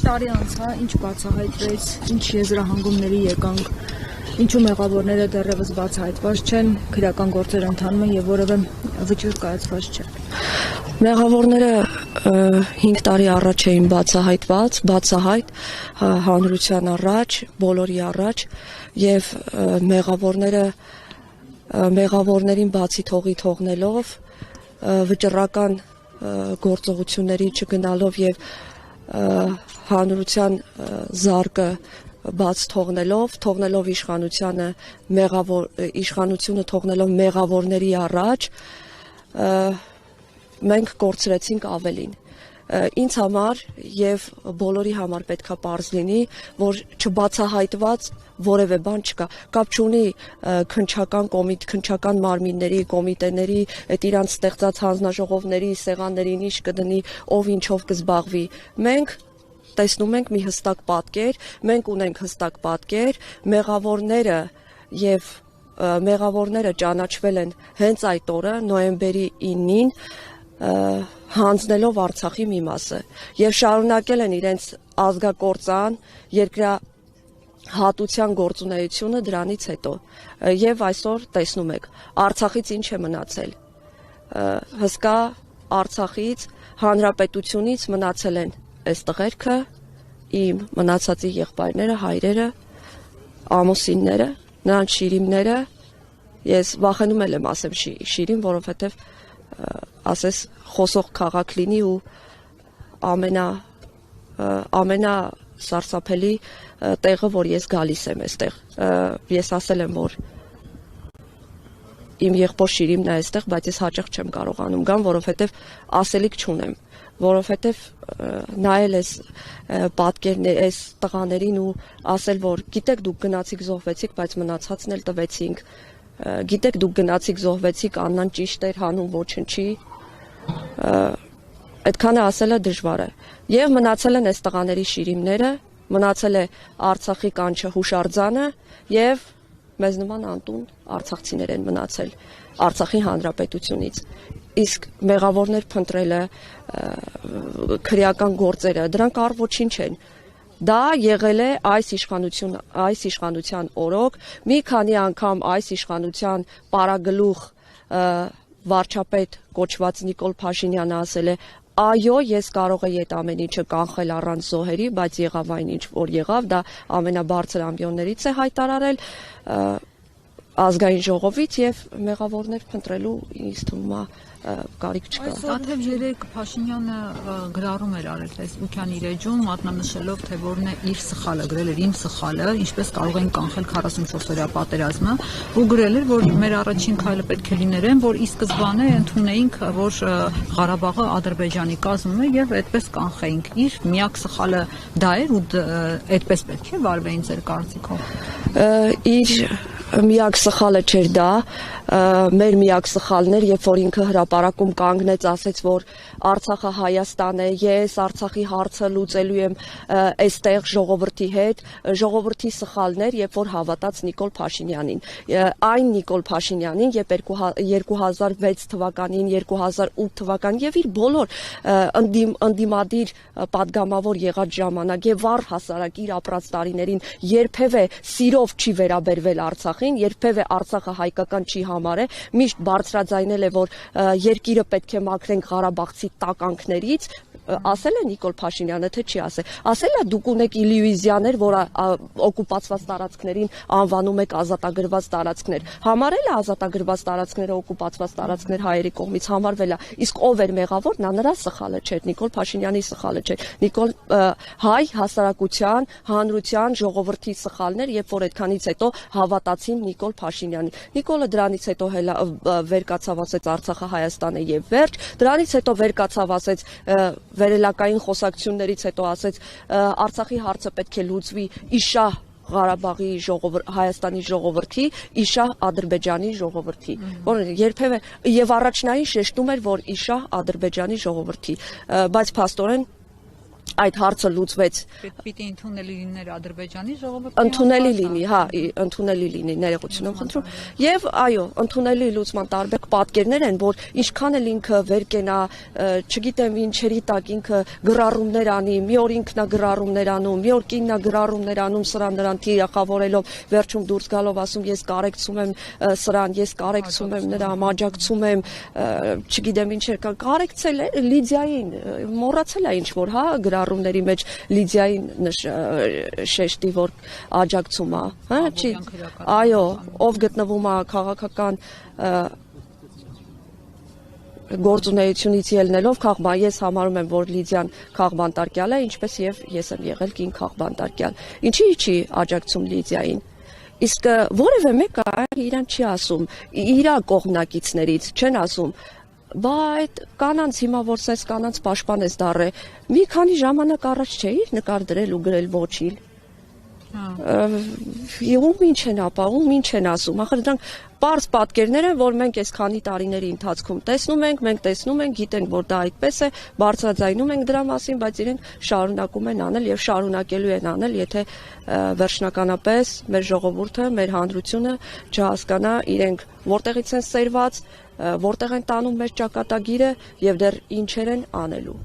տարի անցա, ինչ բացահայտվեց, ինչ եզրահանգումների եկանք, ինչու մեղավորները դեռևս բացահայտված չեն, քրեական գործեր ընթանում են եւ որևէ վճիռ կայացված չէ։ Մեղավորները 5 տարի առաջ էին բացահայտված, բացահայտ հանրության առաջ, բոլորի առաջ եւ մեղավորներին բացի թողնելով վճռական գործողությունների չգնալով եւ հանրության զարկը բաց թողնելով իշխանությունը թողնելով մեղավորների առաջ մենք կորցրեցինք ավելին ինձ համար եւ բոլորի համար պետքա պարզ լինի որ չբացահայտված որևէ բան չկա կապ չունի քնչական մարմինների կոմիտեների այդ իրանց ստեղծած հանձնաժողովների սեղաններին ինչ կդնի ով ինչով կզբաղվի մենք տեսնում ենք մի հստակ պատկեր մենք ունենք հստակ պատկեր մեղավորները ճանաչվել են հենց այդ օրը նոյեմբերի 9-ին հանձնելով Արցախի մի մասը եւ շարունակել են իրենց ազգակործան երկրահատության գործունեությունը դրանից հետո եւ այսօր տեսնում եք Արցախից ինչ է մնացել հսկա Արցախից հանրապետությունից մնացել են այս տղերքը իմ մնացածի եղբայրները հայրերը ամուսինները նրանց շիրիմները ես վախենում եմ ասեմ շիրին որովհետեւ ասես խոսող քաղաք լինի ու ամենասարսափելի տեղը որ ես գալիս եմ այստեղ ես ասել եմ որ իմ եղբոր շիրիմն է այստեղ բայց ես հաճախ չեմ կարողանում գամ որովհետև ասելիք չունեմ որովհետև նայել ես պատկերներ այս տղաներին ու ասել որ գիտեք դուք գնացիք զոհվեցիք բայց մնացածն էլ տվեցինք գիտեք դուք գնացիք զոհվեցիք Աննան ճիշտ էր հանուն ոչնչի այդքանը ասելը դժվար է եւ մնացել են այս տղաների շիրիմները մնացել է Արցախի կանչը հուշարձանը եւ մեզ նման անտուն արցախցիներ են մնացել Արցախի հանրապետությունից իսկ մեղավորներ փնտրելը քրեական գործերը դրանք առ ոչինչ են դա եղել է այս իշխանության օրոք մի քանի անգամ այս իշխանության պարագլուխ վարչապետ կոչված Նիկոլ Փաշինյանը ասել է այո ես կարող եի այդ ամեն ինչը կանխել առանց զոհերի բայց եղավ այն ինչ որ եղավ դա ամենաբարձր ամբիոններից է հայտարարել ազգային ժողովից եւ մեղավորներ փնտրելու ինձ թվում է կարիք չկա Թաթև 3 Փաշինյանը գրառում էր արել Facebook-յան իր էջում մատնանշելով թե որն է իր սխալը գրել էր իմ սխալը ինչպես կարող են կանխել 44-օրյա պատերազմը ու գրել էր որ մեր առաջին քայլը պետք է լիներ այն որ ի սկզբանե ընդունեինք որ Ղարաբաղը Ադրբեջանի կազմում է եւ այդպես կանխեինք իր միակ սխալը դա էր ու այդպես պետք է վարվեին ձեր կարծիքով իր միակ սխալը չէր դա մեր միակ սխալն էր երբ որ ինքը հրապարակում կանգնեց ասեց որ Արցախը Հայաստան է ես Արցախի հարցը լուծելու եմ այստեղ ժողովրդի հետ ժողովրդի սխալն էր երբ որ հավատաց Նիկոլ Փաշինյանին այն Նիկոլ Փաշինյանին երբ 2006 թվականին 2008 թվականին եւ իր բոլոր ընդդիմադիր падգամավոր եղած ժամանակ եւ վառ հասարակ իր ապրած տարիներին երբևէ սիրով չի վերաբերվել Արցախին երբևէ Արցախը հայկական չի համարել միշտ բարձրաձայնել է որ երկիրը պետք է մաքրենք Ղարաբաղցի տականքներից ասել է Նիկոլ Փաշինյանը թե չի ասել է դուք ունեք իլյուզիաներ որ օկուպացված տարածքներին անվանում եք ազատագրված տարածքներ համարել է ազատագրված տարածքները օկուպացված տարածքներ հայերի կողմից համարվել է իսկ ով էր մեղավոր նա նրա սխալը չէր Նիկոլ Փաշինյանի սխալը չէր Նիկոլ հայ հասարակության հանրության ժողովրդի սխալն էր երբ որ այդքանից հետո հավատացին Նիկոլ Փաշինյանին Նիկոլը դրանից հետո վերկացավ ասեց Արցախը Հայաստան է եւ վերջ դրանից հետո վերկացավ ասեց վերելակային խոսակցություններից հետո ասեց Արցախի հարցը պետք է լուծվի իշահ Ղարաբաղի Հայաստանի ժողովրդի իշահ Ադրբեջանի ժողովրդի որ երբևէ եւ առաջնային շեշտում էր որ իշահ Ադրբեջանի ժողովրդի բայց փաստորեն այդ հարցը լուծվեց Պիտի ընդունելի լիներ Ադրբեջանի ժողովուրդը։ ընդունելի լինի, հա, ընդունելի լինի, ներողություն եմ խնդրում։ Եվ այո, ընդունելի լուծման տարբեր պատկերներ են, որ ինչքան էլ ինքը վեր կենա, չգիտեմ ինչերի տակ ինքը գրառումներ անի, մի օր ինքն է գրառումներ անում, մի օր կինն է գրառումներ անում, սրան նրան թիրախավորելով, վերջում դուրս գալով ասում ես կարեկցում եմ սրան, ես կարեկցում եմ նրան, աջակցում եմ, չգիտեմ ինչեր կա, կարեկցել է Լիդիային, մոռացել է ինչ որ, հա, գրառումների մեջ Լիդիային շեշտի, որ աջակցում է, հա, չի, այո, ով գտնվում է քաղաքական գործունեությունից ելնելով քաղբան, ես համարում եմ, որ Լիդիան քաղբանտարկյալ է, ինչպես եւ ես եմ եղել կին քաղբանտարկյալ։ Ինչի չի աջակցում Լիդիային։ Իսկ որևէ մեկը իրան չի ասում, իր կողմնակիցներից չեն ասում, բա այդ կանանց հիմա որ սես կանանց պաշտպան ես դառը, մի քանի ժամանակ առաջ չէի նկար դրել ու գրել ոչիլ։ Ում ինչ են ապա, ում ինչ են ասում, ախր դրանք պարզ պատկերներ են, որ մենք այս քանի տարիների ընթացքում տեսնում ենք, մենք տեսնում ենք, գիտենք, որ դա այդպես է, բարձրաձայնում ենք դրա մասին, բայց իրենք շարունակում են անել եւ շարունակելու են անել, եթե վերջնականապես մեր ժողովուրդը, մեր հանրությունը չհասկանա իրենք որտեղից են սերված, որտեղ են տանում մեր ճակատագիրը եւ դեռ ինչեր են անելու։